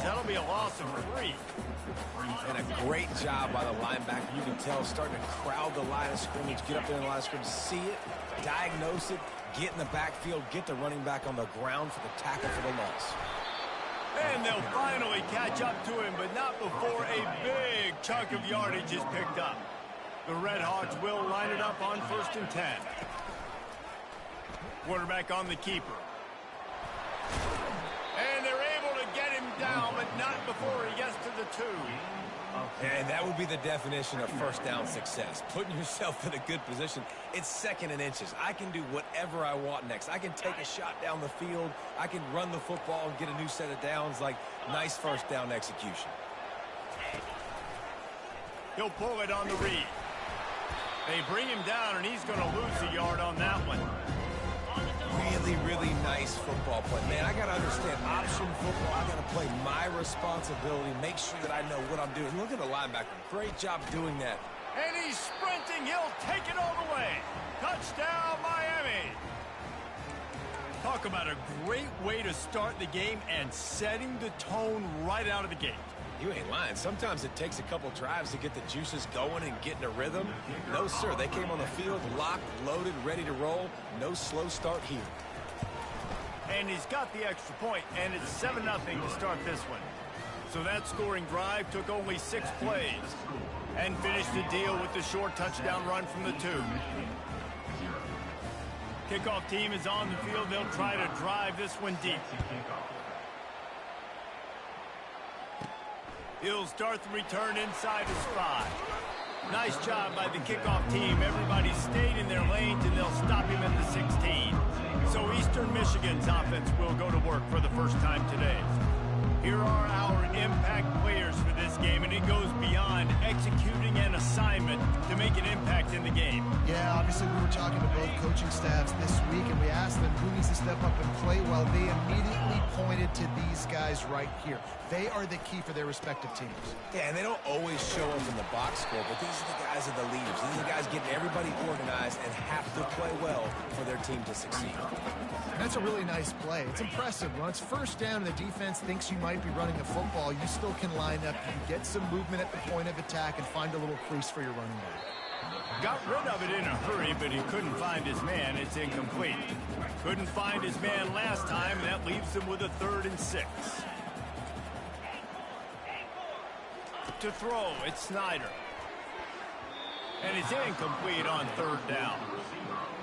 yards. That'll be a loss of 3. And a great job by the linebacker. You can tell starting to crowd the line of scrimmage, get up there in the line of scrimmage, see it, diagnose it, get in the backfield, get the running back on the ground for the tackle for the loss. And they'll finally catch up to him, but not before a big chunk of yardage is picked up. The Red Hawks will line it up on 1st and 10. Quarterback on the keeper. And they're able to get him down, but not before he gets to the 2. And that would be the definition of first down success. Putting yourself in a good position. It's 2nd and inches. I can do whatever I want next. I can take a shot down the field. I can run the football and get a new set of downs. Like, nice first down execution. He'll pull it on the read. They bring him down, and he's going to lose a yard on that one. Really, really nice football play. Man, I got to understand option football. I got to play my responsibility, make sure that I know what I'm doing. Look at the linebacker. Great job doing that. And he's sprinting. He'll take it all the way. Touchdown, Miami. Talk about a great way to start the game and setting the tone right out of the gate. You ain't lying. Sometimes it takes a couple drives to get the juices going and get in a rhythm. No, sir. They came on the field locked, loaded, ready to roll. No slow start here. And he's got the extra point, and it's 7-0 to start this one. So that scoring drive took only 6 plays and finished the deal with the short touchdown run from the 2. Kickoff team is on the field. They'll try to drive this one deep. He'll start the return inside his 5. Nice job by the kickoff team. Everybody stayed in their lanes, and they'll stop him at the 16. So Eastern Michigan's offense will go to work for the first time today. Here are our impact players for this game, and it goes beyond executing an assignment to make an impact in the game. Yeah, obviously we were talking to both coaching staffs this week, and we asked them who needs to step up and play well. They immediately pointed to these guys right here. They are the key for their respective teams. Yeah, and they don't always show up in the box score, but these are the guys that are the leaders. These are the guys getting everybody organized and have to play well for their team to succeed. And that's a really nice play. It's impressive. When it's first down and the defense thinks you might be running the football, you still can line up. You can get some movement at the point of attack and find a little crease for your running back. Got rid of it in a hurry, but he couldn't find his man. It's incomplete. Couldn't find his man last time, and that leaves him with a 3rd and 6. To throw, it's Snyder. And it's incomplete on 3rd down.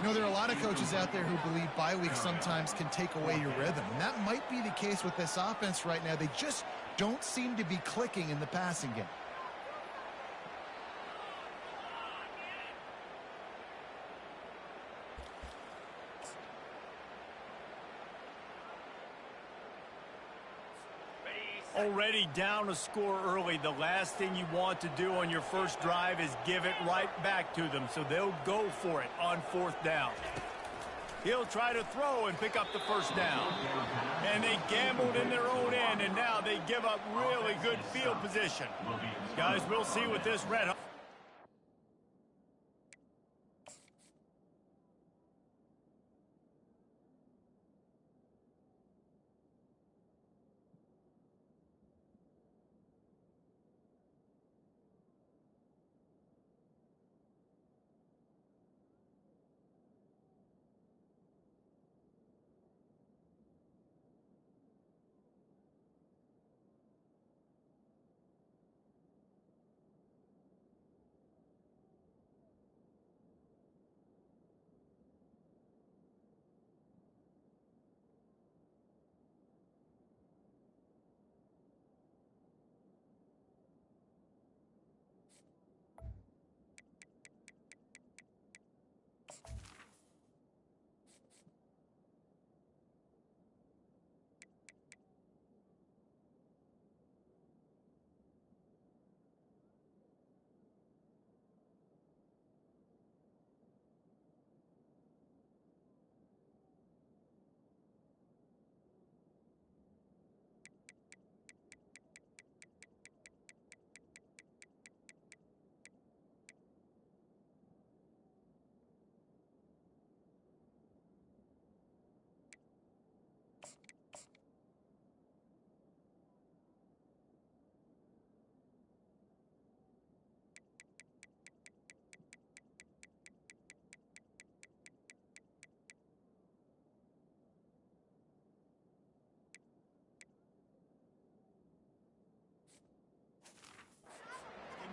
You know, there are a lot of coaches out there who believe bye weeks sometimes can take away your rhythm. And that might be the case with this offense right now. They just don't seem to be clicking in the passing game. Already down a score early. The last thing you want to do on your first drive is give it right back to them, so they'll go for it on 4th down. He'll try to throw and pick up the first down. And they gambled in their own end, and now they give up really good field position. Guys, we'll see what this Red Hawk.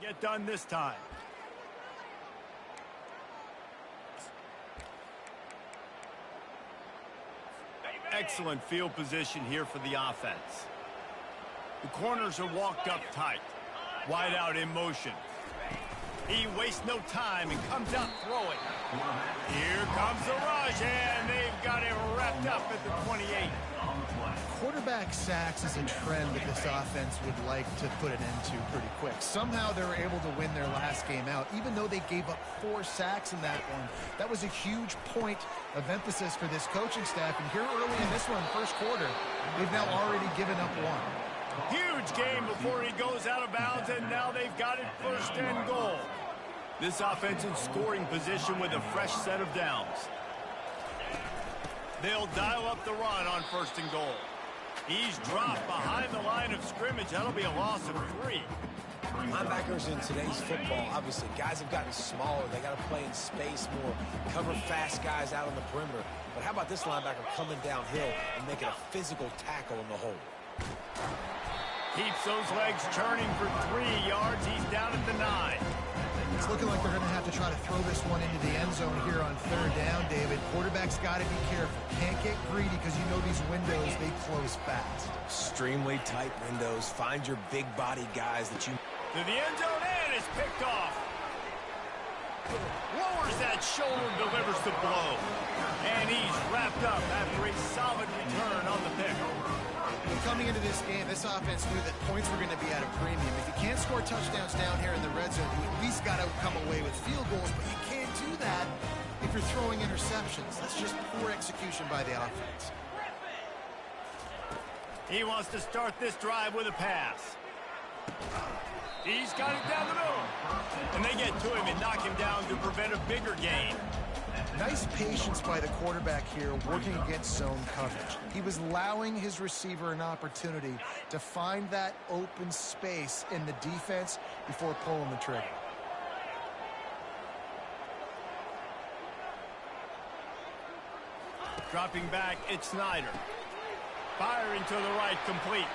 get done this time. Excellent field position here for the offense. The corners are walked up tight. Wide out in motion. He wastes no time and comes out throwing. Here comes the rush, and they've got him wrapped up at the 28. Quarterback sacks is a trend that this offense would like to put an end to pretty quick. Somehow they were able to win their last game out, even though they gave up 4 sacks in that one. That was a huge point of emphasis for this coaching staff. And here early in this one, first quarter, they've now already given up 1. Huge game before he goes out of bounds, and now they've got it first and goal. This offense in scoring position with a fresh set of downs. They'll dial up the run on first and goal. He's dropped behind the line of scrimmage. That'll be a loss of 3. Linebackers in today's football, obviously, guys have gotten smaller. They got to play in space more, cover fast guys out on the perimeter. But how about this linebacker coming downhill and making a physical tackle in the hole? Keeps those legs churning for 3 yards. He's down at the 9. It's looking like they're going to have to try to throw this one into the end zone here on third down, David. Quarterback's got to be careful. Can't get greedy because you know these windows, they close fast. Extremely tight windows. Find your big-bodied guys that you... To the end zone, and it's picked off. Lowers that shoulder, delivers the blow. And he's wrapped up after a solid return on the pick. Coming into this game, this offense knew that points were going to be at a premium. If you can't score touchdowns down here in the red zone, you at least got to come away with field goals, but you can't do that if you're throwing interceptions. That's just poor execution by the offense. He wants to start this drive with a pass. He's got it down the middle. And they get to him and knock him down to prevent a bigger gain. Nice patience by the quarterback here working against zone coverage. He was allowing his receiver an opportunity to find that open space in the defense before pulling the trigger. Dropping back, it's Snyder. Firing to the right, complete.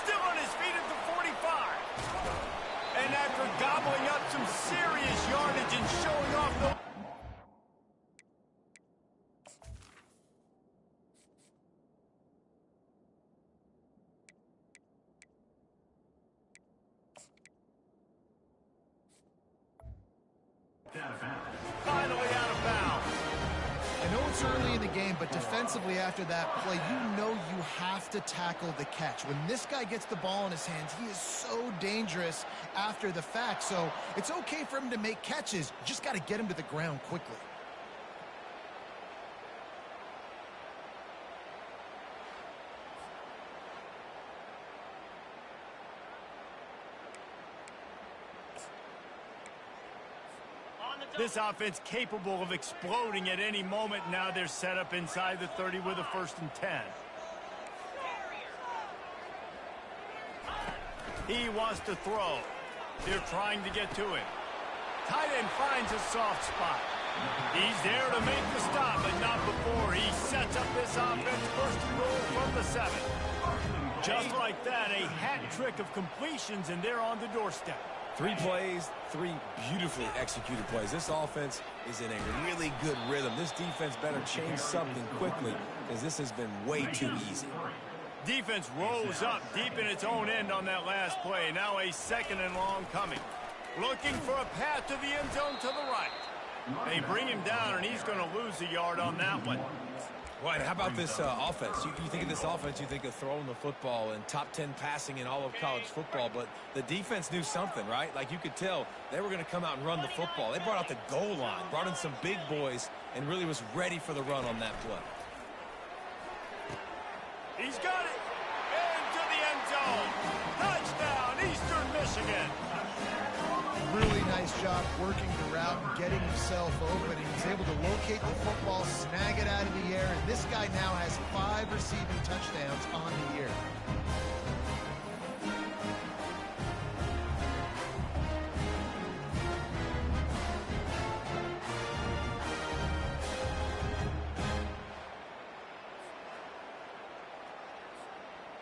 Still on his feet at the 45. And after gobbling up some serious yardage and showing off the... Finally out of bounds. I know it's early in the game, but defensively after that play, you know you have to tackle the catch. When this guy gets the ball in his hands, he is so dangerous after the fact. So it's okay for him to make catches. You just got to get him to the ground quickly. This offense capable of exploding at any moment. Now they're set up inside the 30 with a 1st and 10. He wants to throw. They're trying to get to him. Tight end finds a soft spot. He's there to make the stop, but not before he sets up this offense. 1st and goal from the 7. Just like that, a hat trick of completions, and they're on the doorstep. 3 plays, 3 beautifully executed plays. This offense is in a really good rhythm. This defense better change something quickly because this has been way too easy. Defense rolls up deep in its own end on that last play. Now a 2nd and long coming. Looking for a path to the end zone to the right. They bring him down, and he's going to lose a yard on that one. Well, how about this offense? You think of this offense, you think of throwing the football and top 10 passing in all of college football, but the defense knew something, right? Like you could tell they were going to come out and run the football. They brought out the goal line, brought in some big boys, and really was ready for the run on that play. He's got it. Into the end zone. Touchdown, Eastern Michigan. Really nice job working the route and getting himself open. He was able to locate the football, snag it out of the air, and this guy now has 5 receiving touchdowns on the year.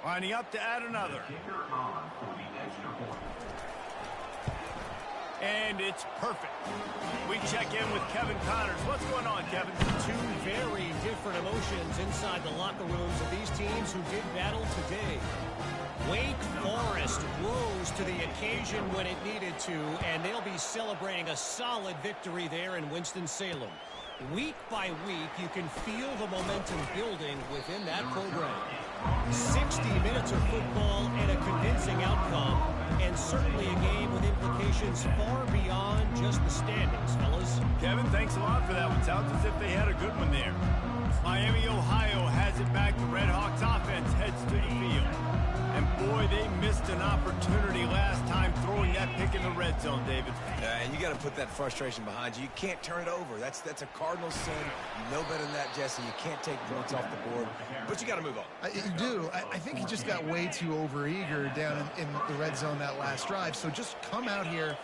Lining up to add another. And it's perfect. We check in with Kevin Connors. What's going on, Kevin? Two very different emotions inside the locker rooms of these teams who did battle today. Wake Forest rose to the occasion when it needed to, and they'll be celebrating a solid victory there in Winston-Salem. Week by week, you can feel the momentum building within that program. 60 minutes of football and a convincing outcome, and certainly a game with implications far beyond just the standings, fellas. Kevin, thanks a lot for that one. Sounds as if they had a good one there. Miami, Ohio has it back. The Red Hawks offense heads to the field. And boy, they missed an opportunity last time throwing that pick in the red zone, David. And you got to put that frustration behind you. You can't turn it over. That's a cardinal sin. You know better than that, Jesse. You can't take points off the board, but you got to move on. You do. I think he just got way too overeager down in the red zone that last drive. So just come out here,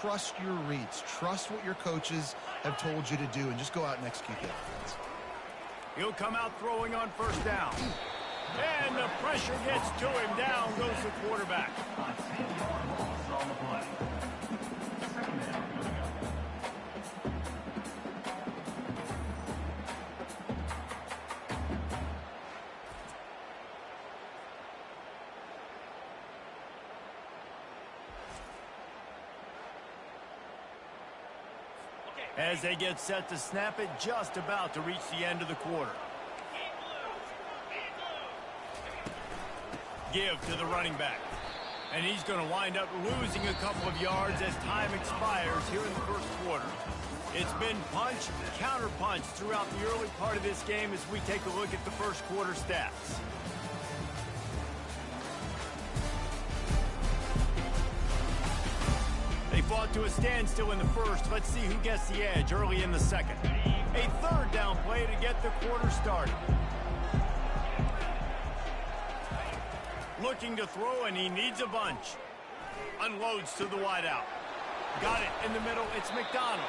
trust your reads, trust what your coaches have told you to do, and just go out and execute the offense. He'll come out throwing on first down. And the pressure gets to him. Down goes the quarterback. As they get set to snap it, just about to reach the end of the quarter. Give to the running back. And he's going to wind up losing a couple of yards as time expires here in the first quarter. It's been punch, counter punch throughout the early part of this game as we take a look at the first quarter stats. They fought to a standstill in the first. Let's see who gets the edge early in the second. A third down play to get the quarter started. Looking to throw, and he needs a bunch. Unloads to the wideout. Got it in the middle. It's McDonald.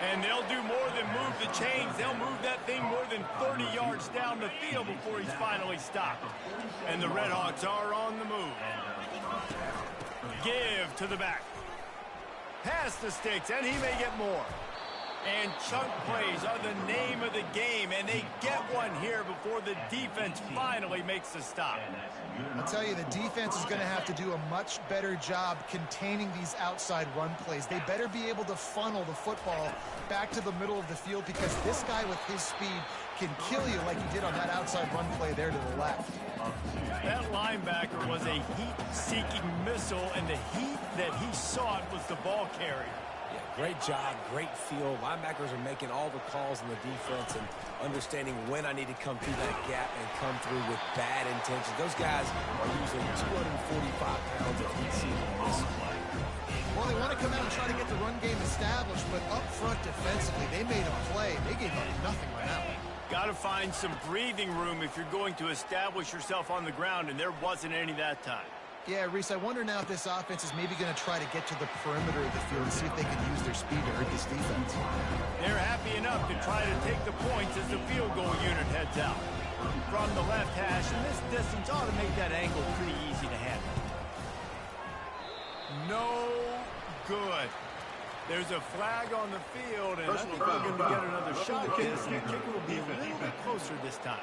And they'll do more than move the chains. They'll move that thing more than 30 yards down the field before he's finally stopped. And the Red Hawks are on the move. Give to the back. Pass the sticks, and he may get more. And chunk plays are the name of the game, and they get one here before the defense finally makes the stop. I'll tell you, the defense is going to have to do a much better job containing these outside run plays. They better be able to funnel the football back to the middle of the field, because this guy with his speed can kill you like he did on that outside run play there to the left. That linebacker was a heat-seeking missile, and the heat that he sought was the ball carrier. Great job, great feel. Linebackers are making all the calls in the defense and understanding when I need to come through that gap and come through with bad intentions. Those guys are using 245 pounds of heat seeking this. Well, they want to come out and try to get the run game established, but up front defensively, they made a play. They gave up nothing right now. Got to find some breathing room if you're going to establish yourself on the ground, and there wasn't any that time. Yeah, Reese, I wonder now if this offense is maybe going to try to get to the perimeter of the field and see if they can use their speed to hurt this defense. They're happy enough to try to take the points as the field goal unit heads out. From the left hash, and this distance ought to make that angle pretty easy to handle. No good. There's a flag on the field, and I think we're going to get another shot at this, and the kicker will be a little bit closer this time.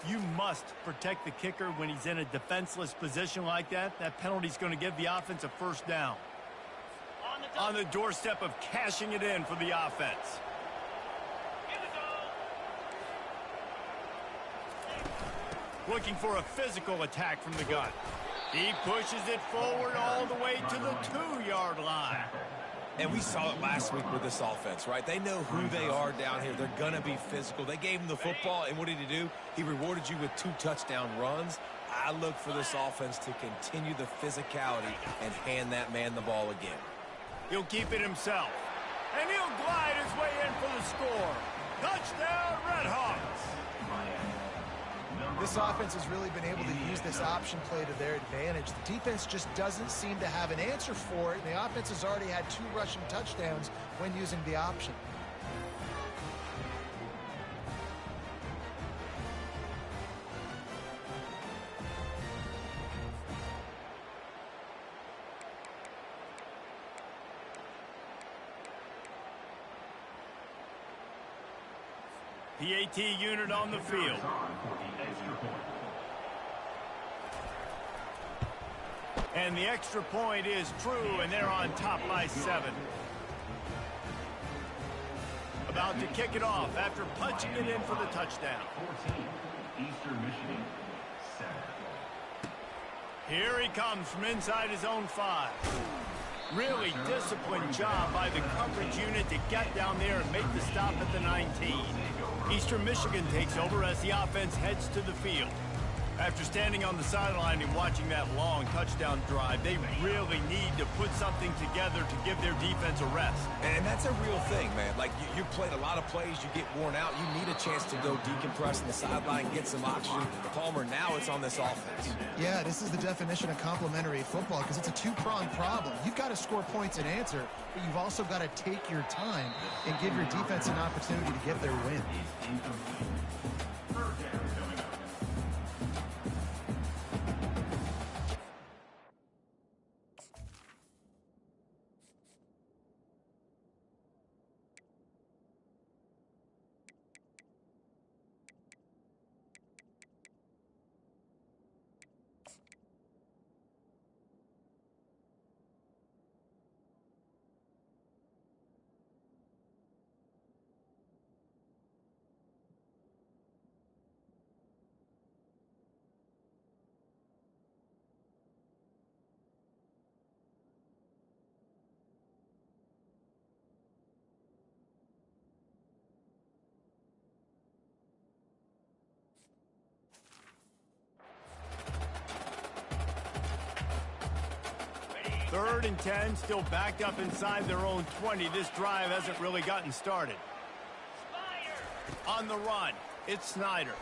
You must protect the kicker when he's in a defenseless position like that. That penalty's going to give the offense a first down. On the doorstep of cashing it in for the offense. Looking for a physical attack from the gun. He pushes it forward all the way to the 2-yard line. And we saw it last week with this offense, right? They know who they are down here. They're going to be physical. They gave him the football, and what did he do? He rewarded you with 2 touchdown runs. I look for this offense to continue the physicality and hand that man the ball again. He'll keep it himself. And he'll glide his way in for the score. Touchdown, Red Hawks. This offense has really been able to use this option play to their advantage. The defense just doesn't seem to have an answer for it, and the offense has already had 2 rushing touchdowns when using the option. PAT unit on the field. And the extra point is true, and they're on top by 7. About to kick it off after punching it in for the touchdown. 14, Eastern Michigan, 7. Here he comes from inside his own 5. Really disciplined job by the coverage unit to get down there and make the stop at the 19. Eastern Michigan takes over as the offense heads to the field. After standing on the sideline and watching that long touchdown drive, they really need to put something together to give their defense a rest. And that's a real thing, man. Like, you played a lot of plays, you get worn out, you need a chance to go decompress on the sideline, get some oxygen. Palmer, now it's on this offense. Yeah, this is the definition of complementary football because it's a two-pronged problem. You've got to score points and answer, but you've also got to take your time and give your defense an opportunity to get their win. Third and 10, still backed up inside their own 20. This drive hasn't really gotten started. On the run, it's Snyder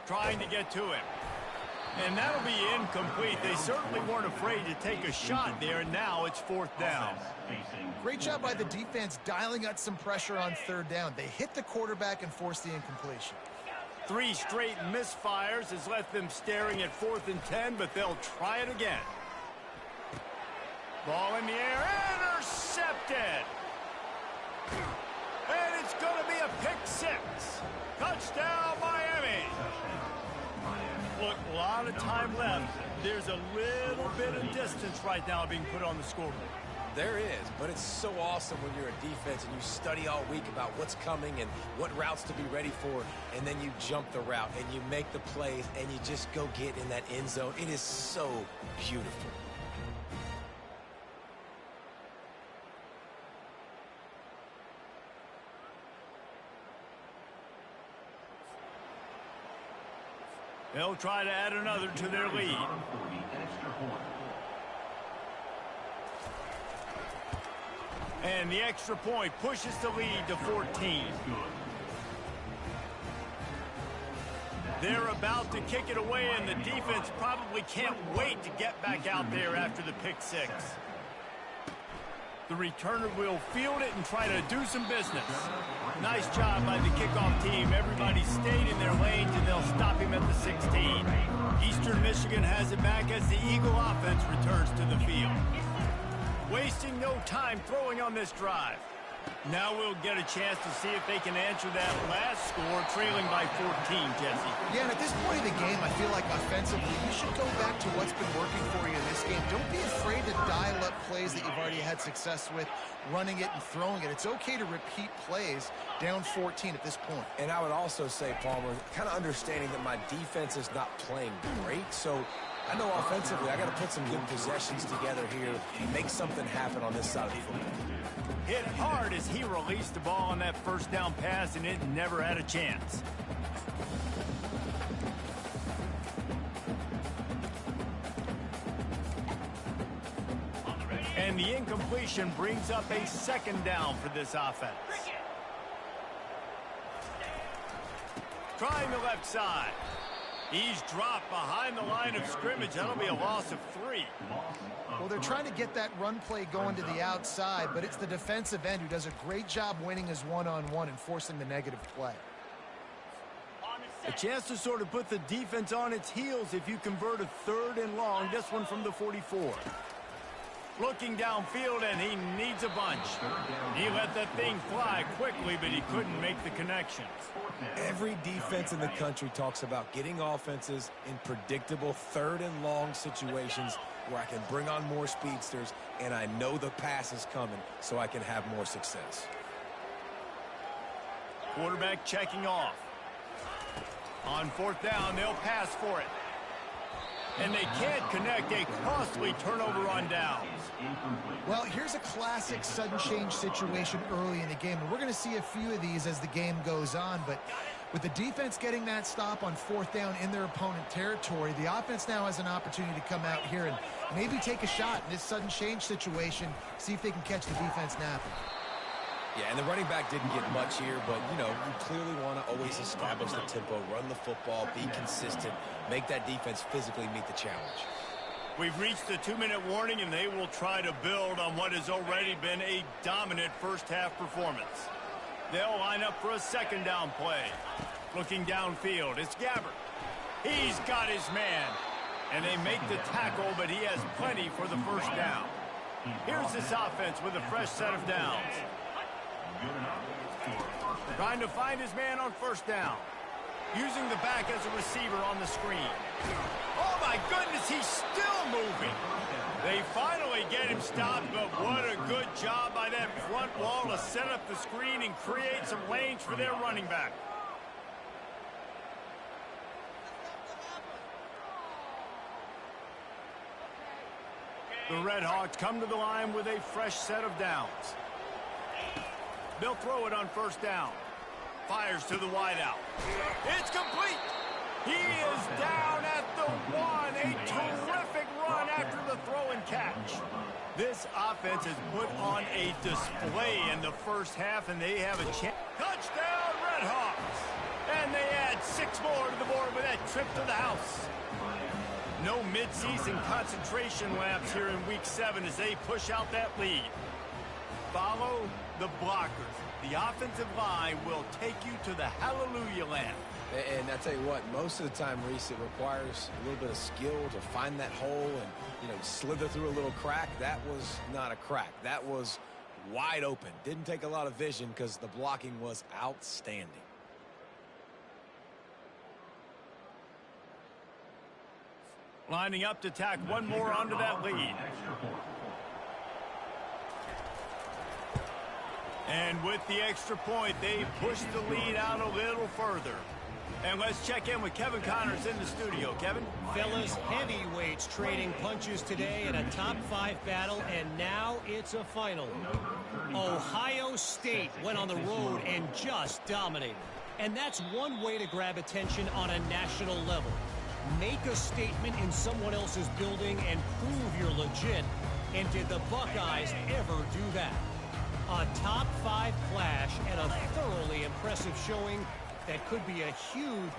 trying to get to him. And that'll be incomplete. They certainly weren't afraid to take a shot there. Now it's 4th down. Great job by the defense dialing up some pressure on 3rd down. They hit the quarterback and forced the incompletion. 3 straight misfires has left them staring at 4th and 10, but they'll try it again. Ball in the air, intercepted. And it's going to be a pick 6. Touchdown, Miami. Look, a lot of time left. There's a little bit of distance right now being put on the scoreboard. There is, but it's so awesome when you're a defense and you study all week about what's coming and what routes to be ready for, and then you jump the route and you make the plays and you just go get in that end zone. It is so beautiful. They'll try to add another to their lead. And the extra point pushes the lead to 14. They're about to kick it away, and the defense probably can't wait to get back out there after the pick 6. The returner will field it and try to do some business. Nice job by the kickoff team. Everybody stayed in their lanes, and they'll stop him at the 16. Eastern Michigan has it back as the Eagle offense returns to the field. Wasting no time throwing on this drive. Now we'll get a chance to see if they can answer that last score, trailing by 14, Jesse. Yeah, and at this point in the game, I feel like offensively, you should go back to what's been working for you in this game. Don't be afraid to dial up plays that you've already had success with, running it and throwing it. It's okay to repeat plays down 14 at this point. And I would also say, Palmer, kind of understanding that my defense is not playing great, so I know offensively I got to put some good possessions together here and make something happen on this side of the football. Hit hard as he released the ball on that first down pass, and it never had a chance. And the incompletion brings up a 2nd down for this offense. Trying the left side. He's dropped behind the line of scrimmage. That'll be a loss of 3. Well, they're trying to get that run play going to the outside, but it's the defensive end who does a great job winning his one-on-one and forcing the negative play. A chance to sort of put the defense on its heels if you convert a 3rd and long. This one from the 44. Looking downfield, and he needs a bunch. He let that thing fly quickly, but he couldn't make the connection. Every defense in the country talks about getting offenses in predictable third and long situations where I can bring on more speedsters, and I know the pass is coming, so I can have more success. Quarterback checking off. On fourth down, they'll pass for it. And they can't connect, a costly turnover on downs. Well, here's a classic sudden change situation early in the game, and we're going to see a few of these as the game goes on, but with the defense getting that stop on fourth down in their opponent territory, the offense now has an opportunity to come out here and maybe take a shot in this sudden change situation, see if they can catch the defense napping. Yeah, and the running back didn't get much here, but, you know, you clearly want to always establish the tempo, run the football, be consistent, make that defense physically meet the challenge. We've reached the 2-minute warning, and they will try to build on what has already been a dominant first-half performance. They'll line up for a second down play. Looking downfield, it's Gabbert. He's got his man, and they make the tackle, but he has plenty for the first down. Here's this offense with a fresh set of downs. Trying to find his man on first down. Using the back as a receiver on the screen. Oh, my goodness, he's still moving. They finally get him stopped, but what a good job by that front wall to set up the screen and create some lanes for their running back. The Redhawks come to the line with a fresh set of downs. They'll throw it on first down. Fires to the wideout. It's complete. He is down at the 1. A terrific run after the throw and catch. This offense has put on a display in the first half, and they have a chance. Touchdown, Redhawks. And they add 6 more to the board with that trip to the house. No midseason concentration laps here in Week 7 as they push out that lead. Follow the blockers. The offensive line will take you to the hallelujah land. And I tell you what, most of the time, Reese, it requires a little bit of skill to find that hole and, you know, slither through a little crack. That was not a crack. That was wide open. Didn't take a lot of vision because the blocking was outstanding. Lining up to tack one more onto that lead. And with the extra point, they push the lead out a little further. And let's check in with Kevin Connors in the studio. Kevin? Fellas, heavyweights trading punches today in a top 5 battle, and now it's a final. Ohio State went on the road and just dominated. And that's one way to grab attention on a national level. Make a statement in someone else's building and prove you're legit. And did the Buckeyes ever do that? A top 5 clash and a thoroughly impressive showing that could be a huge...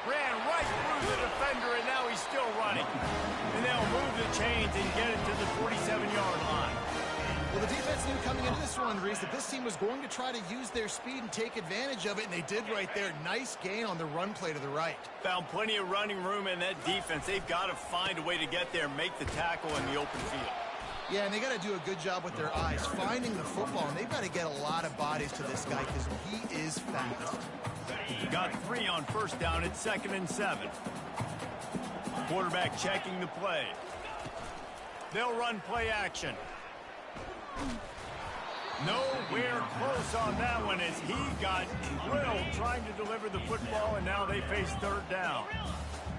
Ran right through the defender, and now he's still running. And they'll move the chains and get it to the 47-yard line. Well, the defense knew coming into this one, Reese, that this team was going to try to use their speed and take advantage of it, and they did right there. Nice gain on the run play to the right. Found plenty of running room in that defense. They've got to find a way to get there and make the tackle in the open field. Yeah, and they got to do a good job with their eyes, finding the football, and they've got to get a lot of bodies to this guy because he is fast. Got 3 on first down. It's 2nd and 7. Quarterback checking the play. They'll run play action. Nowhere close on that one as he got drilled trying to deliver the football, and now they face 3rd down.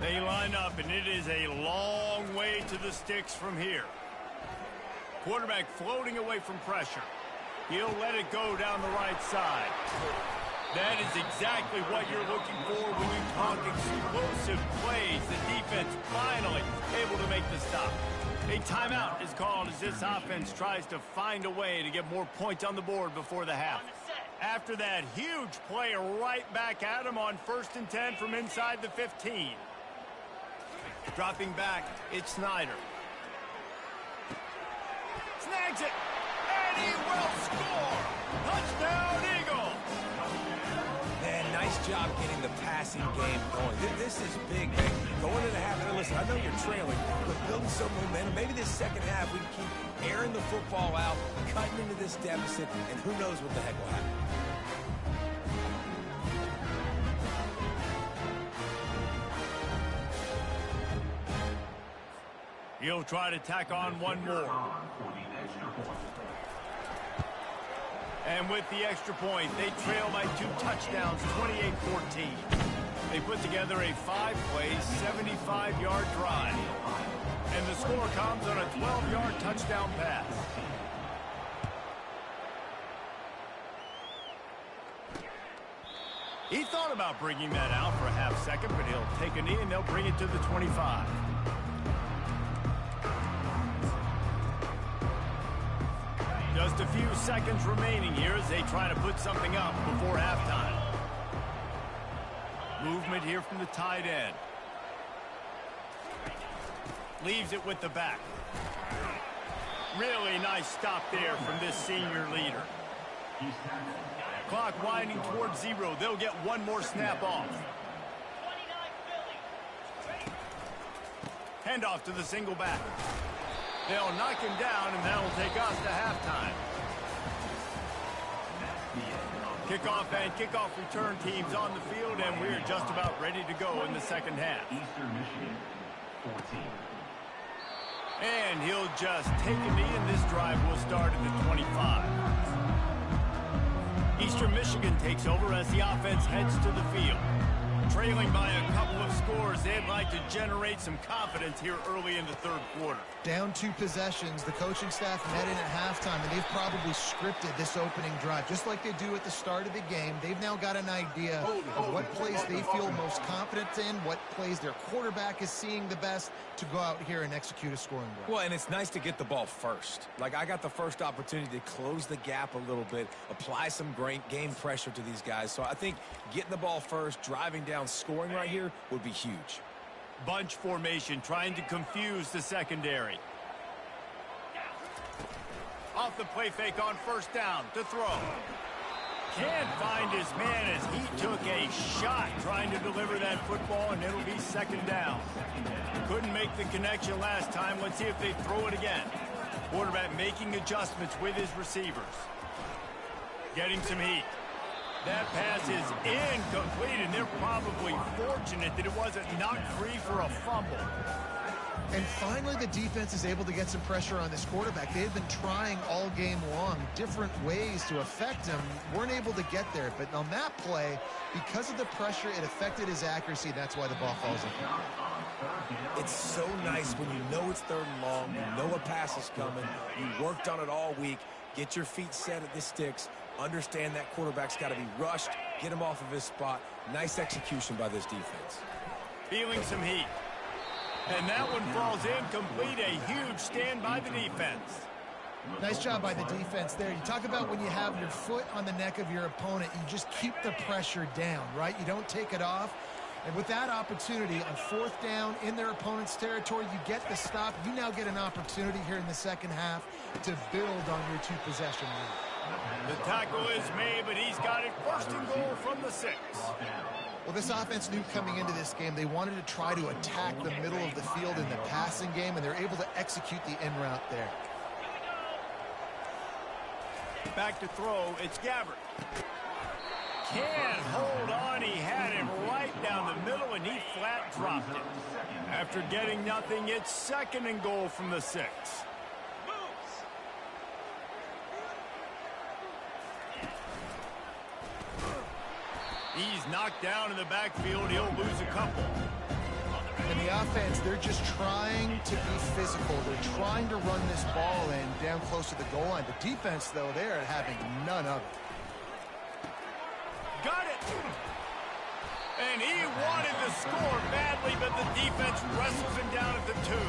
They line up, and it is a long way to the sticks from here. Quarterback floating away from pressure. He'll let it go down the right side. That is exactly what you're looking for when you talk explosive plays. The defense finally able to make the stop. A timeout is called as this offense tries to find a way to get more points on the board before the half. After that huge play right back at him on 1st and 10 from inside the 15. Dropping back, it's Snyder. Snags it, and he will score! Touchdown, Eagle! Man, nice job getting the passing game going. This is big. Going into half, and listen, I know you're trailing, but building some momentum. Maybe this second half we can keep airing the football out, cutting into this deficit, and who knows what the heck will happen. He'll try to tack on one more. And with the extra point, they trail by 2 touchdowns, 28-14. They put together a 5-play, 75-yard drive. And the score comes on a 12-yard touchdown pass. He thought about bringing that out for a half second, but he'll take a knee and they'll bring it to the 25. Just a few seconds remaining here as they try to put something up before halftime. Movement here from the tight end. Leaves it with the back. Really nice stop there from this senior leader. Clock winding towards 0. They'll get one more snap off. Handoff to the single back. They'll knock him down, and that'll take us to halftime. Kickoff and kickoff return teams on the field, and we're just about ready to go in the second half. Eastern Michigan, 14. And he'll just take a knee, and this drive will start at the 25. Eastern Michigan takes over as the offense heads to the field. Trailing by a couple of scores, they'd like to generate some confidence here early in the third quarter. Down 2 possessions, the coaching staff met in at halftime, and they've probably scripted this opening drive. Just like they do at the start of the game, they've now got an idea of what plays they feel most confident in, what plays their quarterback is seeing the best to go out here and execute a scoring drive. Well, and it's nice to get the ball first. Like, I got the first opportunity to close the gap a little bit, apply some great game pressure to these guys. So I think getting the ball first, driving down, scoring right here would be huge. Bunch formation trying to confuse the secondary. Off the play fake on first down to throw. Can't find his man as he took a shot trying to deliver that football, and it'll be second down. Couldn't make the connection last time. Let's see if they throw it again. Quarterback making adjustments with his receivers. Getting some heat. That pass is incomplete, and they're probably fortunate that it wasn't knocked free for a fumble. And finally, the defense is able to get some pressure on this quarterback. They've been trying all game long different ways to affect him. Weren't able to get there. But on that play, because of the pressure, it affected his accuracy. That's why the ball falls in. It's so nice when you know it's third and long, you know a pass is coming, you worked on it all week, get your feet set at the sticks, understand that quarterback's got to be rushed, get him off of his spot. Nice execution by this defense. Feeling some heat. And that one falls incomplete. A huge stand by the defense. Nice job by the defense there. You talk about when you have your foot on the neck of your opponent, you just keep the pressure down, right? You don't take it off. And with that opportunity on fourth down in their opponent's territory, you get the stop. You now get an opportunity here in the second half to build on your 2-possession lead. The tackle is made, but he's got it first and goal from the 6. Well, this offense knew coming into this game they wanted to try to attack the middle of the field in the passing game, and they're able to execute the in route there. Back to throw, it's Gabbert. Can't hold on, he had him right down the middle, and he flat dropped it. After getting nothing, it's second and goal from the 6. He's knocked down in the backfield. He'll lose a couple. And the offense, they're just trying to be physical. They're trying to run this ball in down close to the goal line. The defense, though, they're having none of it. Got it. And he wanted to score badly, but the defense wrestles him down at the 2.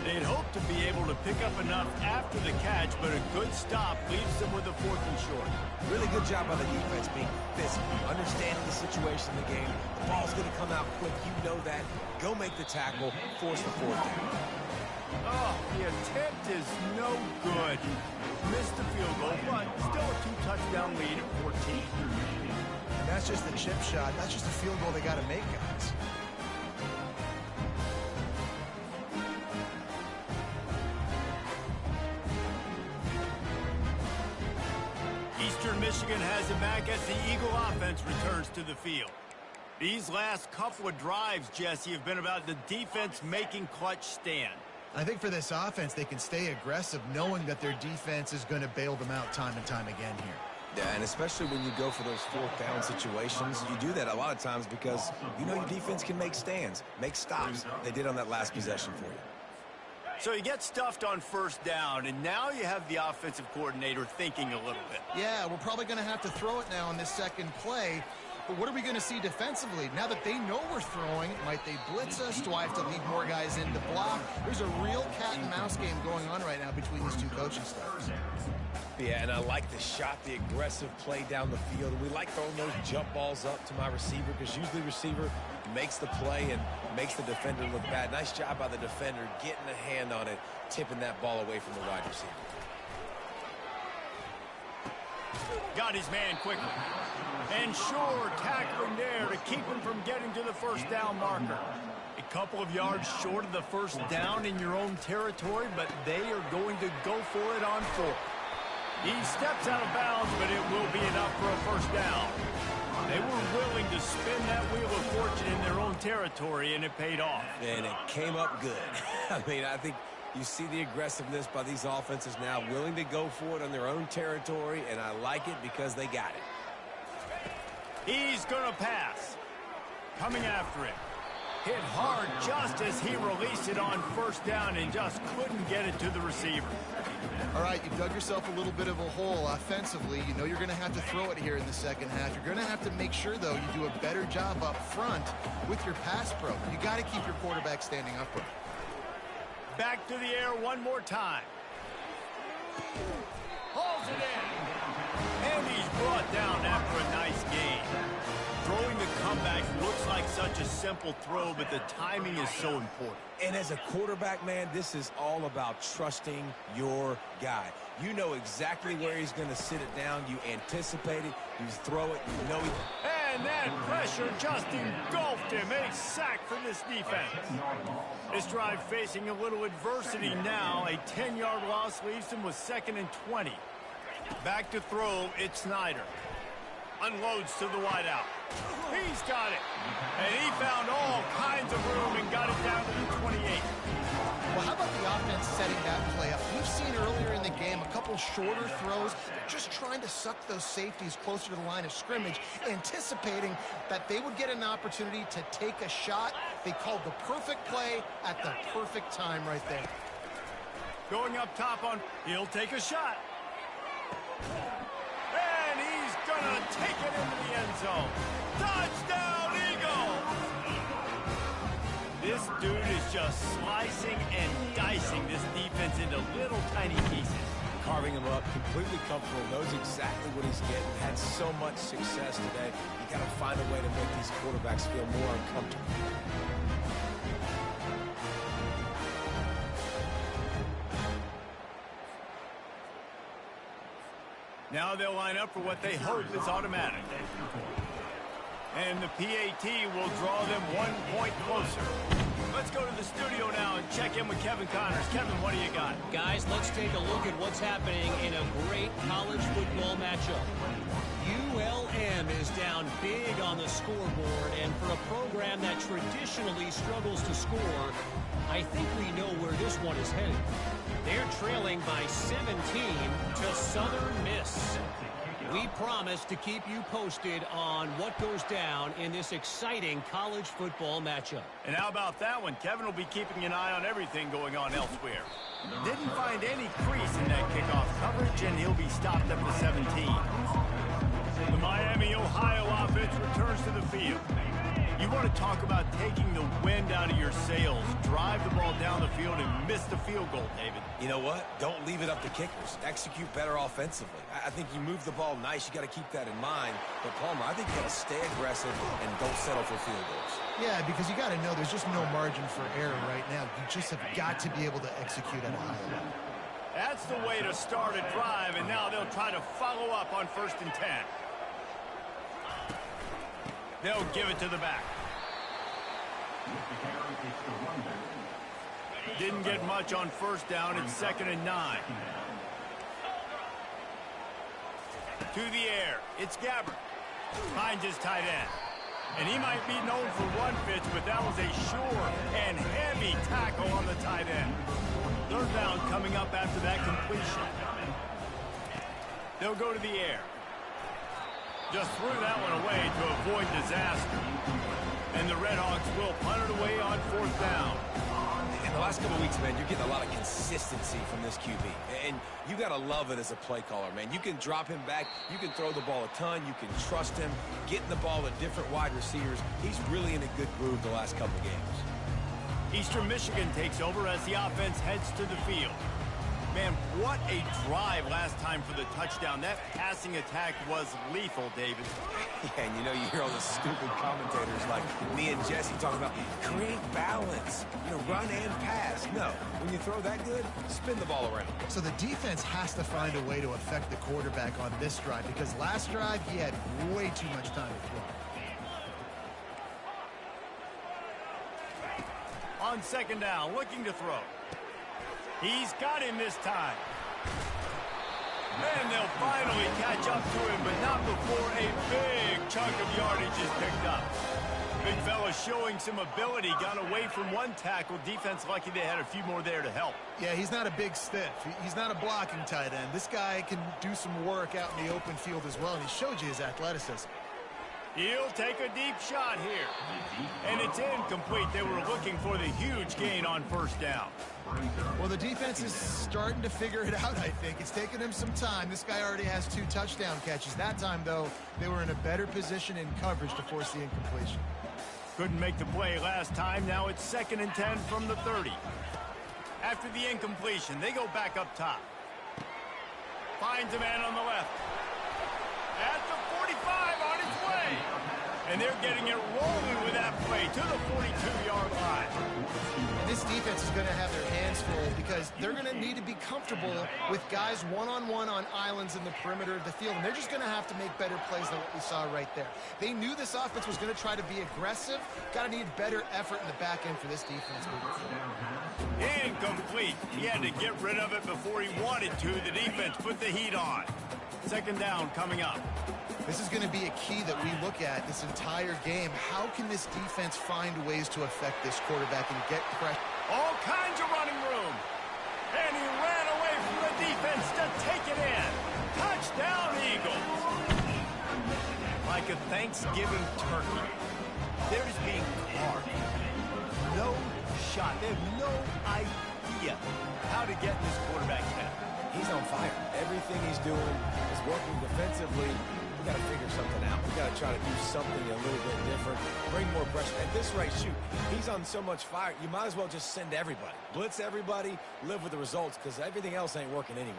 They'd hoped to be able to pick up enough after the catch, but a good stop leaves them with a 4th and short. Really good job by the defense being physical, understanding the situation in the game. The ball's going to come out quick. You know that. Go make the tackle, force the 4th down. Oh, the attempt is no good. Missed the field goal, but still a 2-touchdown lead at 14. And that's just the chip shot. That's just a field goal they got to make, guys. Michigan has it back as the Eagle offense returns to the field. These last couple of drives, Jesse, have been about the defense making clutch stand. I think for this offense, they can stay aggressive knowing that their defense is going to bail them out time and time again here. Yeah, and especially when you go for those fourth down situations, you do that a lot of times because you know your defense can make stands, make stops. They did on that last possession for you. So you get stuffed on first down, and now you have the offensive coordinator thinking a little bit. Yeah, we're probably going to have to throw it now on this second play. But what are we going to see defensively? Now that they know we're throwing, might they blitz us? Do I have to leave more guys in to block? There's a real cat and mouse game going on right now between these two coaching staffs. Yeah, and I like the shot, the aggressive play down the field. We like throwing those jump balls up to my receiver because usually receiver makes the play and makes the defender look bad. Nice job by the defender getting a hand on it, tipping that ball away from the wide receiver. Got his man quickly. And sure, tackling there to keep him from getting to the first down marker. A couple of yards short of the first down in your own territory, but they are going to go for it on fourth. He steps out of bounds, but it will be enough for a first down. They were willing to spin that wheel of fortune in their own territory, and it paid off. And it came up good. I mean, I think you see the aggressiveness by these offenses now, willing to go for it on their own territory, and I like it because they got it. He's going to pass. Coming after it. Hit hard just as he released it on first down and just couldn't get it to the receiver. All right, you dug yourself a little bit of a hole offensively. You know you're going to have to throw it here in the second half. You're going to have to make sure, though, you do a better job up front with your pass pro. You got to keep your quarterback standing upright. Back to the air one more time. Hauls it in. And he's brought down after a nice gain. Throwing the comeback looks like such a simple throw, but the timing is so important. And as a quarterback, man, this is all about trusting your guy. You know exactly where he's going to sit it down. You anticipate it. You throw it. You know he... And that pressure just engulfed him. A sack for this defense. This drive facing a little adversity now. A 10-yard loss leaves him with 2nd and 20. Back to throw, it's Snyder. Unloads to the wideout. He's got it. And he found all kinds of room and got it down to the 28. Well, how about the offense setting that play up? We've seen earlier in the game a couple shorter throws. They're just trying to suck those safeties closer to the line of scrimmage, anticipating that they would get an opportunity to take a shot. They called the perfect play at the perfect time right there. Going up top on, he'll take a shot. And he's gonna take it into the end zone. Touchdown, Eagles! This dude is just slicing and dicing this defense into little tiny pieces. Carving him up, completely comfortable, knows exactly what he's getting, had so much success today. You got to find a way to make these quarterbacks feel more uncomfortable. Now they'll line up for what they hope is automatic. And the PAT will draw them 1 point closer. Let's go to the studio now and check in with Kevin Connors. Kevin, what do you got? Guys, let's take a look at what's happening in a great college football matchup. ULM is down big on the scoreboard, and for a program that traditionally struggles to score, I think we know where this one is headed. They're trailing by 17 to Southern Miss. We promise to keep you posted on what goes down in this exciting college football matchup. And how about that one? Kevin will be keeping an eye on everything going on elsewhere. Didn't find any crease in that kickoff coverage, and he'll be stopped up to 17. The Miami, Ohio offense returns to the field. You want to talk about taking the wind out of your sails. Drive the ball down the field and miss the field goal, David. You know what? Don't leave it up to kickers. Execute better offensively. I think you move the ball nice. You got to keep that in mind. But, Palmer, I think you got to stay aggressive and don't settle for field goals. Yeah, because you got to know there's just no margin for error right now. You just have got to be able to execute at a high level. That's the way to start a drive, and now they'll try to follow up on 1st and 10. They'll give it to the back. Didn't get much on 1st down. It's 2nd and 9. To the air. It's Gabbert. Finds his tight end. And he might be known for run fits, but that was a sure and heavy tackle on the tight end. Third down coming up after that completion. They'll go to the air. Just threw that one away to avoid disaster. And the Redhawks will punt it away on fourth down. In the last couple of weeks, man, you're getting a lot of consistency from this QB. And you got to love it as a play caller, man. You can drop him back. You can throw the ball a ton. You can trust him, getting the ball to different wide receivers. He's really in a good groove the last couple of games. Eastern Michigan takes over as the offense heads to the field. Man, what a drive last time for the touchdown. That passing attack was lethal, David. Yeah, and you know, you hear all the stupid commentators like me and Jesse talking about create balance, run and pass. No, when you throw that good, spin the ball around. So the defense has to find a way to affect the quarterback on this drive because last drive he had way too much time to throw. On second down, looking to throw. He's got him this time. Then they'll finally catch up to him, but not before a big chunk of yardage is picked up. Big fella showing some ability, got away from one tackle. Defense lucky they had a few more there to help. Yeah, he's not a big stiff. He's not a blocking tight end. This guy can do some work out in the open field as well, and he showed you his athleticism. He'll take a deep shot here. And it's incomplete. They were looking for the huge gain on first down. Well, the defense is starting to figure it out, I think. It's taken him some time. This guy already has 2 touchdown catches. That time, though, they were in a better position in coverage to force the incompletion. Couldn't make the play last time. Now it's 2nd and 10 from the 30. After the incompletion, they go back up top. Finds a man on the left. At the 45 on his way. And they're getting it rolling with that play to the 42-yard line. And this defense is going to have their hands full because they're going to need to be comfortable with guys one-on-one on islands in the perimeter of the field. And they're just going to have to make better plays than what we saw right there. They knew this offense was going to try to be aggressive. Got to need better effort in the back end for this defense moving forward. Incomplete. He had to get rid of it before he wanted to. The defense put the heat on. 2nd down coming up. This is going to be a key that we look at this entire game. How can this defense find ways to affect this quarterback and get pressure? All kinds of running room. And he ran away from the defense to take it in. Touchdown, Eagles. Like a Thanksgiving turkey. They're just being carved. No shot. They have no idea how to get in this quarterback's head. He's on fire. Everything he's doing is working defensively. We got to figure something out. We got to try to do something a little bit different. Bring more pressure. At this rate, shoot, he's on so much fire, you might as well just send everybody. Blitz everybody, live with the results, because everything else ain't working anyways.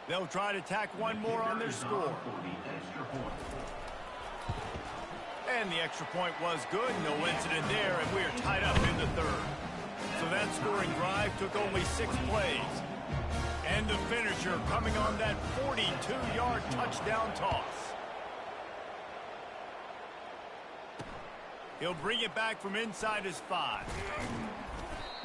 They'll try to tack one more on their score. And the extra point was good. No incident there, and we are tied up in the 3rd. So that scoring drive took only 6 plays. And the finisher coming on that 42-yard touchdown toss. He'll bring it back from inside his 5.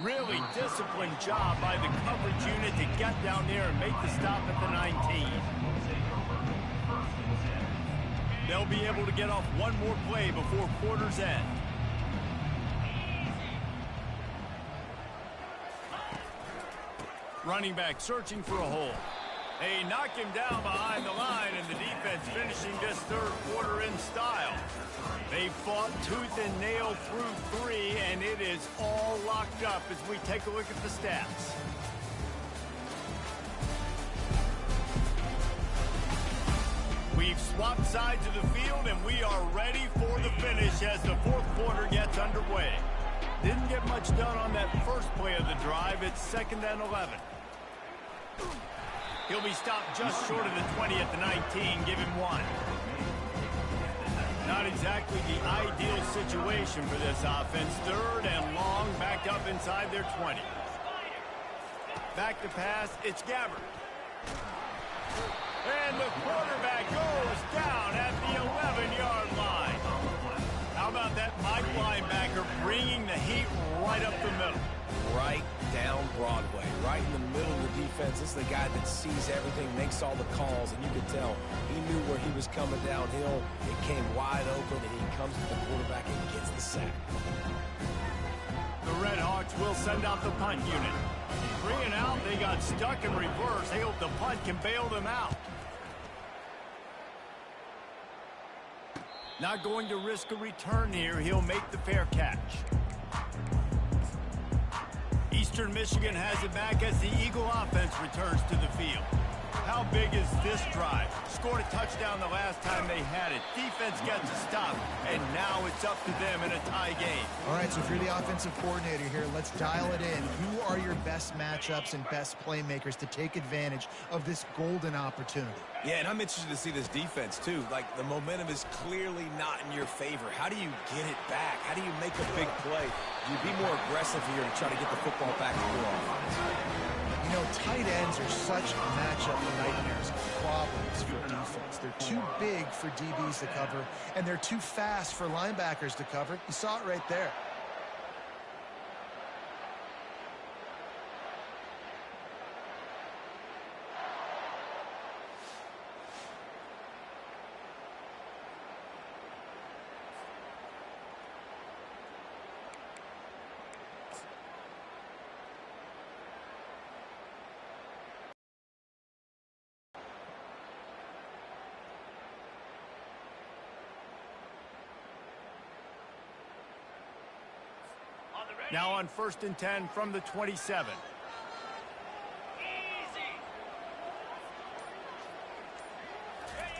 Really disciplined job by the coverage unit to get down there and make the stop at the 19. They'll be able to get off one more play before quarter's end. Running back searching for a hole. They knock him down behind the line, and the defense finishing this 3rd quarter in style. They fought tooth and nail through 3, and it is all locked up as we take a look at the stats. We've swapped sides of the field, and we are ready for the finish as the 4th quarter gets underway. Didn't get much done on that first play of the drive. It's 2nd and 11. He'll be stopped just short of the 20 at the 19. Give him 1. Not exactly the ideal situation for this offense. 3rd and long, backed up inside their 20. Back to pass, it's Gabbert. And the quarterback goes down at the 11-yard line. How about that Mike linebacker bringing the heat right up the middle? Right He's the guy that sees everything, makes all the calls, and you could tell he knew where he was coming downhill. It came wide open, and he comes to the quarterback and gets the sack. The Red Hawks will send out the punt unit. 3 and out, they got stuck in reverse. They hope the punt can bail them out. Not going to risk a return here. He'll make the fair catch. Eastern Michigan has it back as the Eagle offense returns to the field. How big is this drive? Scored a touchdown the last time they had it. Defense gets a stop, and now it's up to them in a tie game. All right, so if you're the offensive coordinator here, let's dial it in. Who are your best matchups and best playmakers to take advantage of this golden opportunity? Yeah, and I'm interested to see this defense, too. Like, the momentum is clearly not in your favor. How do you get it back? How do you make a big play? You be more aggressive here to try to get the football back to your offense. You know, tight ends are such matchup nightmares, problems for defense. They're too big for DBs to cover, and they're too fast for linebackers to cover. You saw it right there. Now on 1st and 10 from the 27.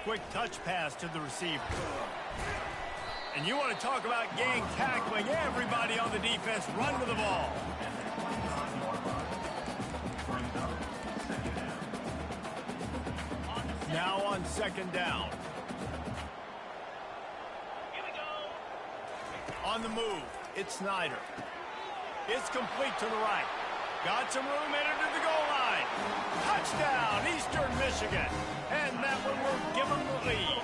Quick touch pass to the receiver. And you want to talk about gang tackling. Everybody on the defense run to the ball. Now on 2nd down. On the move, it's Snyder. It's complete to the right. Got some room, headed to the goal line. Touchdown, Eastern Michigan. And that one will give them the lead.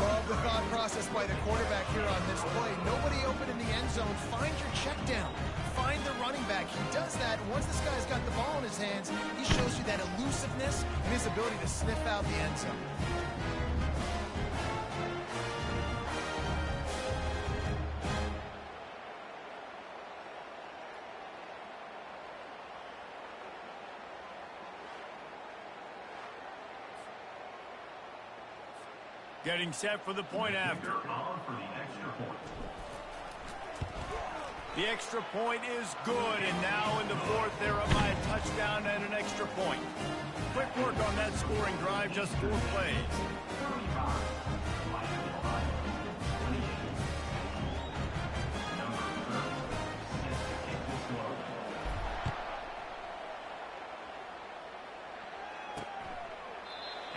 Love the thought process by the quarterback here on this play. Nobody open in the end zone. Find your check down. Find the running back. He does that. Once this guy's got the ball in his hands, he shows you that elusiveness and his ability to sniff out the end zone. Getting set for the point after. The extra point is good, and now in the 4th, they're up by a touchdown and an extra point. Quick work on that scoring drive, just 4 plays.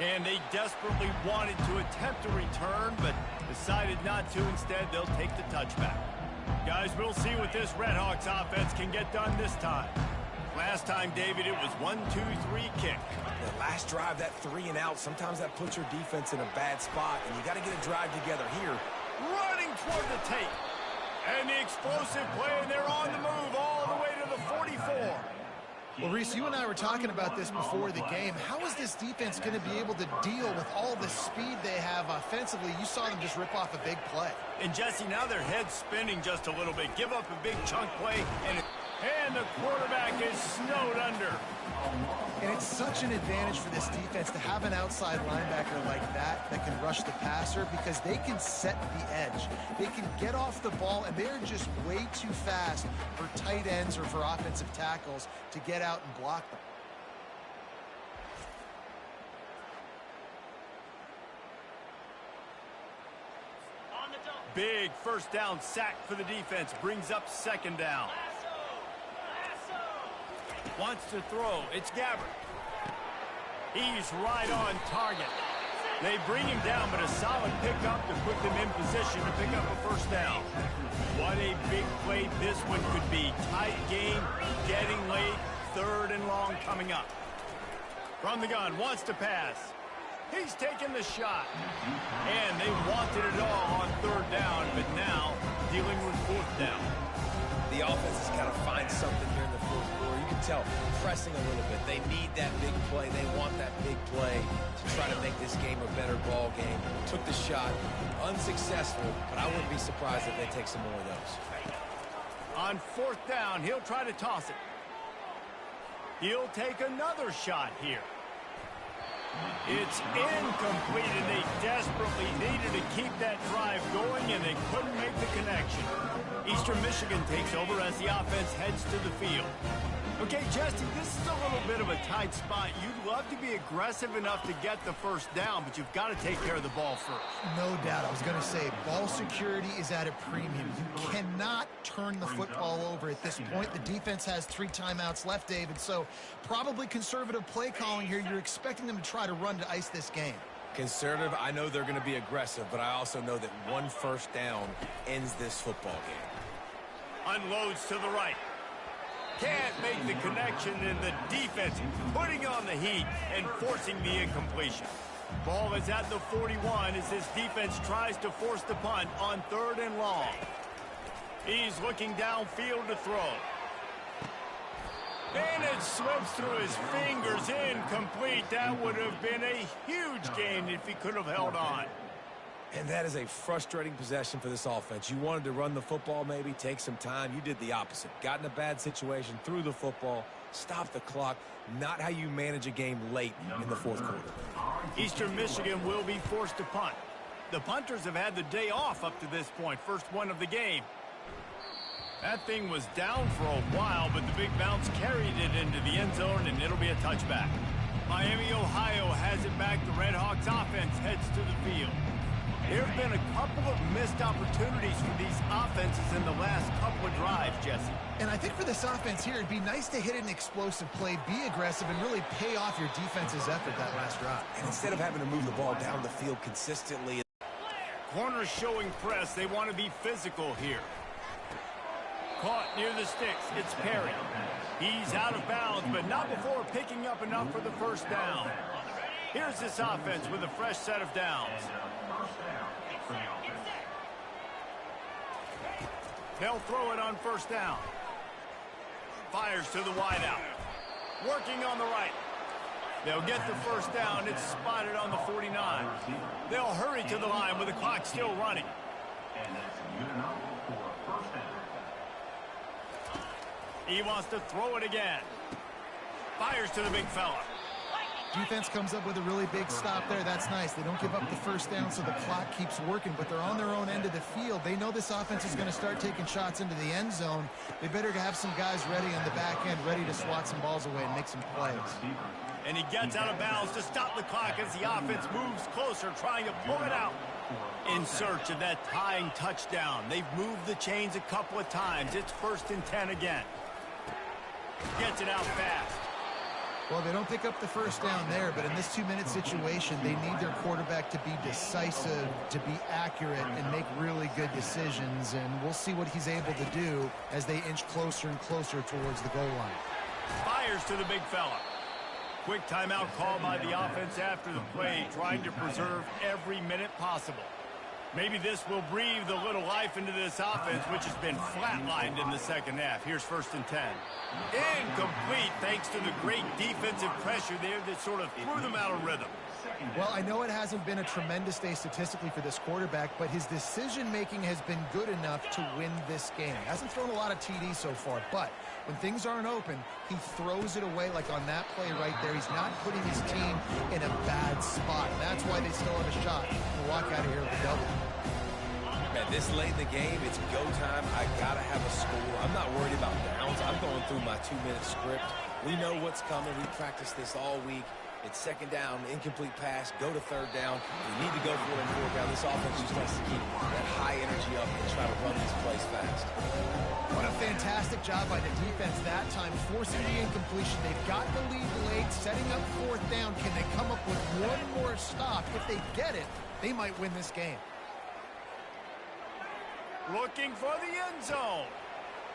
And they desperately wanted to attempt a return, but decided not to. Instead, they'll take the touchback. Guys, we'll see what this Red Hawks offense can get done this time. Last time, David, it was 1-2-3 kick. The last drive, that 3 and out, sometimes that puts your defense in a bad spot, and you got to get a drive together here. Running toward the tape. And the explosive play, and they're on the move all the way to the 44. Well, Reese, you and I were talking about this before the game. How is this defense going to be able to deal with all the speed they have offensively? You saw them just rip off a big play. And, Jesse, now their head's spinning just a little bit. Give up a big chunk play, and the quarterback is snowed under. And it's such an advantage for this defense to have an outside linebacker like that can rush the passer because they can set the edge. They can get off the ball, and they're just way too fast for tight ends or for offensive tackles to get out and block them. Big 1st down sack for the defense. Brings up 2nd down. Wants to throw. It's Gabbert. He's right on target. They bring him down, but a solid pickup to put them in position to pick up a 1st down. What a big play this one could be. Tight game, getting late, 3rd and long coming up. From the gun, wants to pass. He's taking the shot. And they wanted it all on 3rd down, but now dealing with fourth down. The offense has got to find something here in the fourth quarter. You can tell, pressing a little bit. They need that big play. They want that big play to try to make this game a better ball game. Took the shot, unsuccessful, but I wouldn't be surprised if they take some more of those. On fourth down, he'll try to toss it. He'll take another shot here. It's incomplete, and they desperately needed to keep that drive going, and they couldn't make the connection. Eastern Michigan takes over as the offense heads to the field. Okay, Jesse, this is a little bit of a tight spot. You'd love to be aggressive enough to get the first down, but you've got to take care of the ball first. No doubt. I was going to say, ball security is at a premium. You cannot turn the football over at this point. The defense has 3 timeouts left, David, so probably conservative play calling here. You're expecting them to try to run to ice this game. Conservative, I know they're going to be aggressive, but I also know that one first down ends this football game. Unloads to the right. Can't make the connection, and the defense putting on the heat and forcing the incompletion. Ball is at the 41 as this defense tries to force the punt on 3rd and long. He's looking downfield to throw. And it slips through his fingers, incomplete. That would have been a huge gain if he could have held on. And that is a frustrating possession for this offense. You wanted to run the football, maybe take some time. You did the opposite. Got in a bad situation, threw the football, stopped the clock. Not how you manage a game late in the fourth quarter. Eastern Michigan will be forced to punt. The punters have had the day off up to this point. First one of the game. That thing was down for a while, but the big bounce carried it into the end zone, and it'll be a touchback. Miami, Ohio has it back. The Red Hawks offense heads to the field. There have been a couple of missed opportunities for these offenses in the last couple of drives, Jesse. And I think for this offense here, it'd be nice to hit an explosive play, be aggressive, and really pay off your defense's effort that last drive. And instead of having to move the ball down the field consistently. Corners showing press. They want to be physical here. Caught near the sticks. It's Perry. He's out of bounds, but not before picking up enough for the first down. Here's this offense with a fresh set of downs. They'll throw it on first down. Fires to the wideout. Working on the right. They'll get the first down. It's spotted on the 49. They'll hurry to the line with the clock still running. He wants to throw it again. Fires to the big fella. Defense comes up with a really big stop there. That's nice. They don't give up the first down, so the clock keeps working, but they're on their own end of the field. They know this offense is going to start taking shots into the end zone. They better have some guys ready on the back end, ready to swat some balls away and make some plays. And he gets out of bounds to stop the clock as the offense moves closer, trying to pull it out. In search of that tying touchdown. They've moved the chains a couple of times. It's 1st and 10 again. Gets it out fast. Well, they don't pick up the first down there, but in this 2-minute situation, they need their quarterback to be decisive, to be accurate, and make really good decisions. And we'll see what he's able to do as they inch closer and closer towards the goal line. Fires to the big fella. Quick timeout called by the offense after the play, trying to preserve every minute possible. Maybe this will breathe a little life into this offense, which has been flatlined in the second half. Here's 1st and 10. Incomplete thanks to the great defensive pressure there that sort of threw them out of rhythm. Well, I know it hasn't been a tremendous day statistically for this quarterback, but his decision-making has been good enough to win this game. Hasn't thrown a lot of TDs so far, but when things aren't open, he throws it away like on that play right there. He's not putting his team in a bad spot. That's why they still have a shot to walk out of here with a double. Man, this late in the game, it's go time. I got to have a score. I'm not worried about downs. I'm going through my 2-minute script. We know what's coming. We practiced this all week. It's second down, incomplete pass, go to third down. We need to go for it on fourth down. This offense just wants to keep that high energy up and try to run these plays fast. What a fantastic job by the defense that time, forcing the incompletion. They've got the lead late, setting up fourth down. Can they come up with one more stop? If they get it, they might win this game. Looking for the end zone.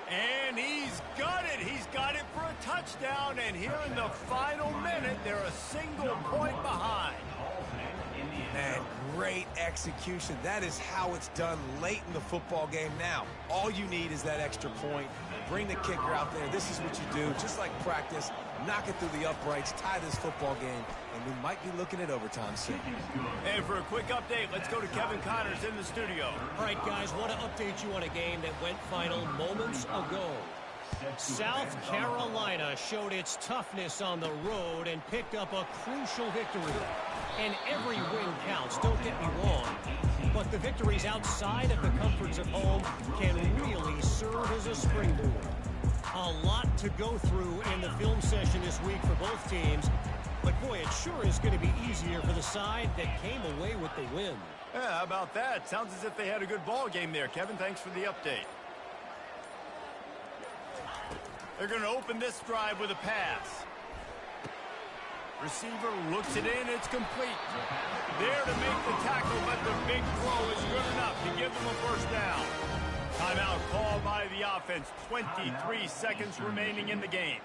And he's got it. He's got it for a touchdown. And here in the final minute, they're a single point behind. Man, great execution. That is how it's done late in the football game now. All you need is that extra point. Bring the kicker out there. This is what you do, just like practice. Knock it through the uprights, tie this football game, and we might be looking at overtime soon. And for a quick update, let's go to Kevin Connors in the studio. All right, guys, want to update you on a game that went final moments ago. South Carolina showed its toughness on the road and picked up a crucial victory. And every win counts, don't get me wrong. But the victories outside of the comforts of home can really serve as a springboard. A lot to go through in the film session this week for both teams. But boy, it sure is going to be easier for the side that came away with the win. Yeah, how about that? Sounds as if they had a good ball game there, Kevin. Thanks for the update. They're going to open this drive with a pass. Receiver looks it in. It's complete. There to make the tackle, but the big throw is good enough to give them a first down. Timeout called by the offense. 23 seconds remaining in the game.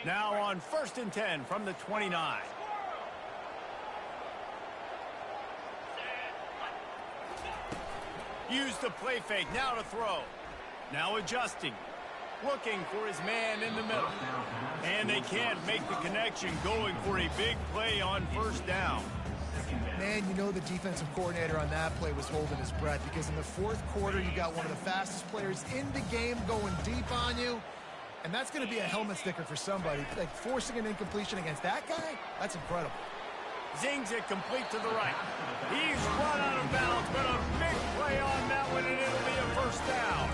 Now on 1st and 10 from the 29. Use the play fake. Now to throw. Now adjusting. Looking for his man in the middle. And they can't make the connection, going for a big play on 1st down. Man, you know the defensive coordinator on that play was holding his breath, because in the 4th quarter, you got one of the fastest players in the game going deep on you. And that's going to be a helmet sticker for somebody. Like, forcing an incompletion against that guy, that's incredible. Zings it complete to the right. He's run out of bounds, but a big play on that one, and it'll be a 1st down.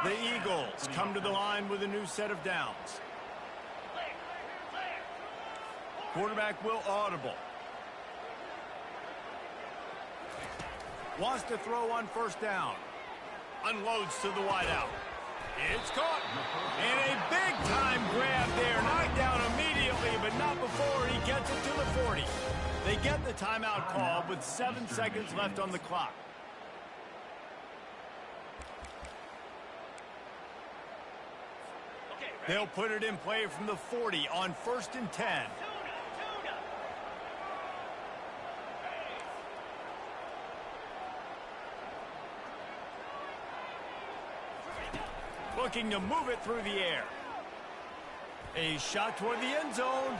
The Eagles come to the line with a new set of downs. Quarterback will audible. Wants to throw on 1st down. Unloads to the wideout. It's caught. And a big-time grab there. Knocked down immediately, but not before he gets it to the 40. They get the timeout called with 7 seconds left on the clock. They'll put it in play from the 40 on 1st and 10. Looking to move it through the air. A shot toward the end zone.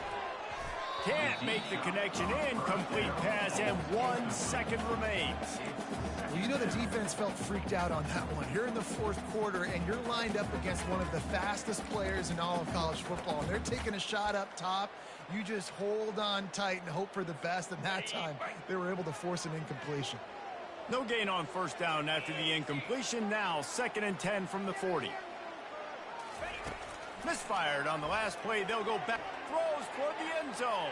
Can't make the connection. Incomplete pass, and 1 second remains. Well, you know the defense felt freaked out on that one. You're in the 4th quarter, and you're lined up against one of the fastest players in all of college football. And they're taking a shot up top. You just hold on tight and hope for the best. And that time, they were able to force an incompletion. No gain on 1st down after the incompletion. Now 2nd and 10 from the 40. Misfired on the last play. They'll go back. Throws toward the end zone.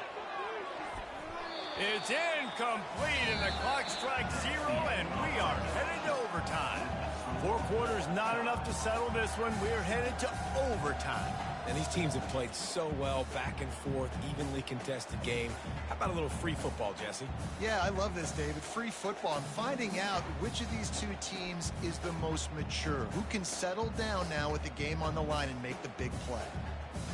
It's incomplete, and the clock strikes 0, and we are headed to overtime. 4 quarters not enough to settle this one. We're headed to overtime. And these teams have played so well, back and forth, evenly contested game. How about a little free football, Jesse? Yeah, I love this, David. Free football. I'm finding out which of these two teams is the most mature, who can settle down now with the game on the line and make the big play.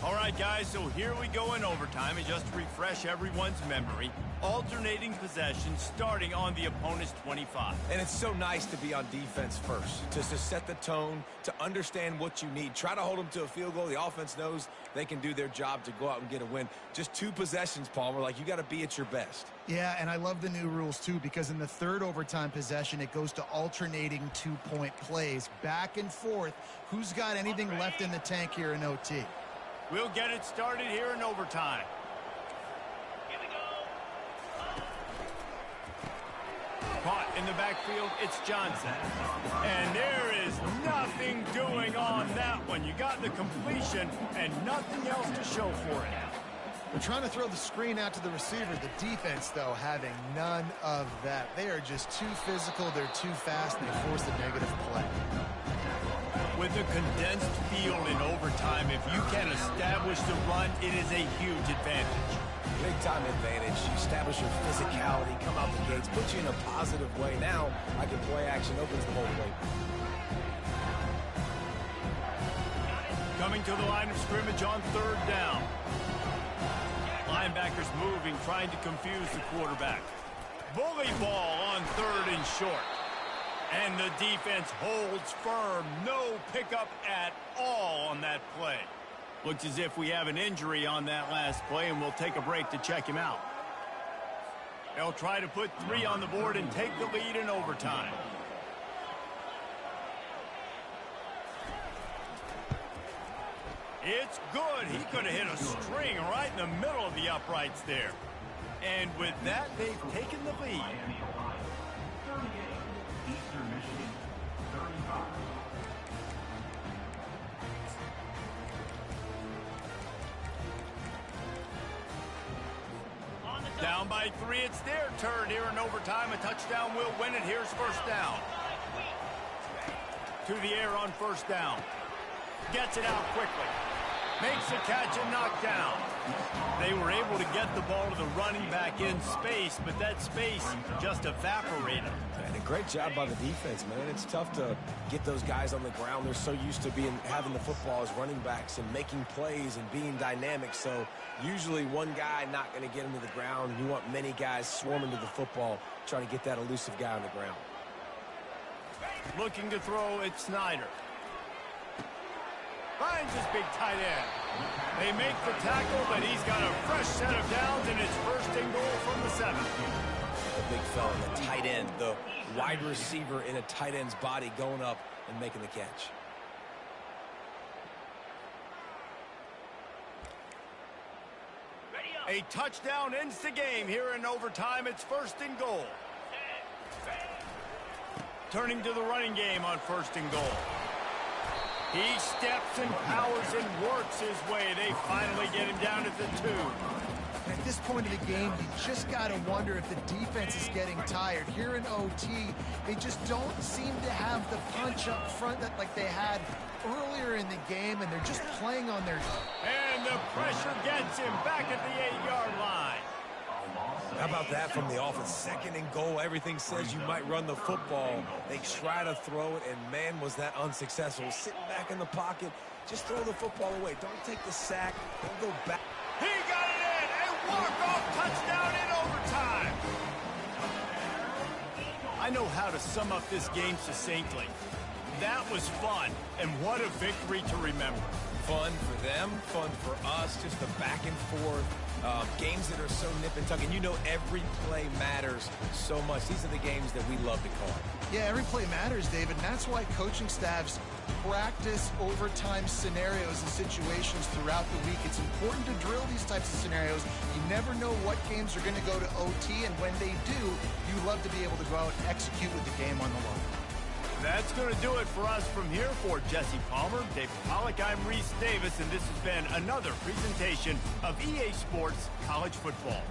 All right, guys, so here we go in overtime. And just to refresh everyone's memory, alternating possessions starting on the opponent's 25. And it's so nice to be on defense first, just to set the tone, to understand what you need. Try to hold them to a field goal. The offense knows they can do their job to go out and get a win. Just 2 possessions, Palmer. Like, you got to be at your best. Yeah, and I love the new rules, too, because in the 3rd overtime possession, it goes to alternating 2-point plays, back and forth. Who's got anything left in the tank here in OT? We'll get it started here in overtime. Here we go. Caught in the backfield, it's Johnson. And there is nothing doing on that one. You got the completion and nothing else to show for it. They're trying to throw the screen out to the receiver. The defense, though, having none of that. They are just too physical. They're too fast. And they force a negative play. With a condensed field in overtime, if you can establish the run, it is a huge advantage. Big-time advantage. Establish your physicality, come out the gates, put you in a positive way. Now, I can play action, opens the whole way. Coming to the line of scrimmage on third down. Linebackers moving, trying to confuse the quarterback. Bully ball on third and short. And the defense holds firm. No pickup at all on that play. Looks as if we have an injury on that last play, and we'll take a break to check him out. They'll try to put 3 on the board and take the lead in overtime. It's good. He could have hit a string right in the middle of the uprights there. And with that, they've taken the lead. Miami Ohio, 38. Eastern Michigan, 35. Down by 3, it's their turn here in overtime. A touchdown will win it. Here's first down. To the air on first down. Gets it out quickly. Makes a catch and knocked down. They were able to get the ball to the running back in space, but that space just evaporated. And a great job by the defense, man. It's tough to get those guys on the ground. They're so used to having the football as running backs and making plays and being dynamic. So usually one guy not going to get him to the ground. You want many guys swarming to the football, trying to get that elusive guy on the ground. Looking to throw, it's Snyder. Finds his big tight end. They make the tackle, but he's got a fresh set of downs, and it's first and goal from the 7. The big fella, the tight end, the wide receiver in a tight end's body going up and making the catch. A touchdown ends the game here in overtime. It's first and goal. Turning to the running game on first and goal. He steps and powers and works his way. They finally get him down at the 2. At this point of the game, you just got to wonder if the defense is getting tired. Here in OT, they just don't seem to have the punch up front that like they had earlier in the game, and they're just playing on their... And the pressure gets him back at the 8-yard line. How about that from the offense? Second and goal. Everything says you might run the football. They try to throw it, and man, was that unsuccessful. Sitting back in the pocket, just throw the football away. Don't take the sack. Don't go back. He got it in. A walk-off touchdown in overtime. I know how to sum up this game succinctly. That was fun, and what a victory to remember. Fun for them, fun for us, just the back and forth. Games that are so nip and tuck, and you know every play matters so much. These are the games that we love to call. Yeah, every play matters, David, and that's why coaching staffs practice overtime scenarios and situations throughout the week. It's important to drill these types of scenarios. You never know what games are going to go to OT, and when they do, you love to be able to go out and execute with the game on the line. That's going to do it for us from here. For Jesse Palmer, David Pollack, I'm Reese Davis, and this has been another presentation of EA Sports College Football.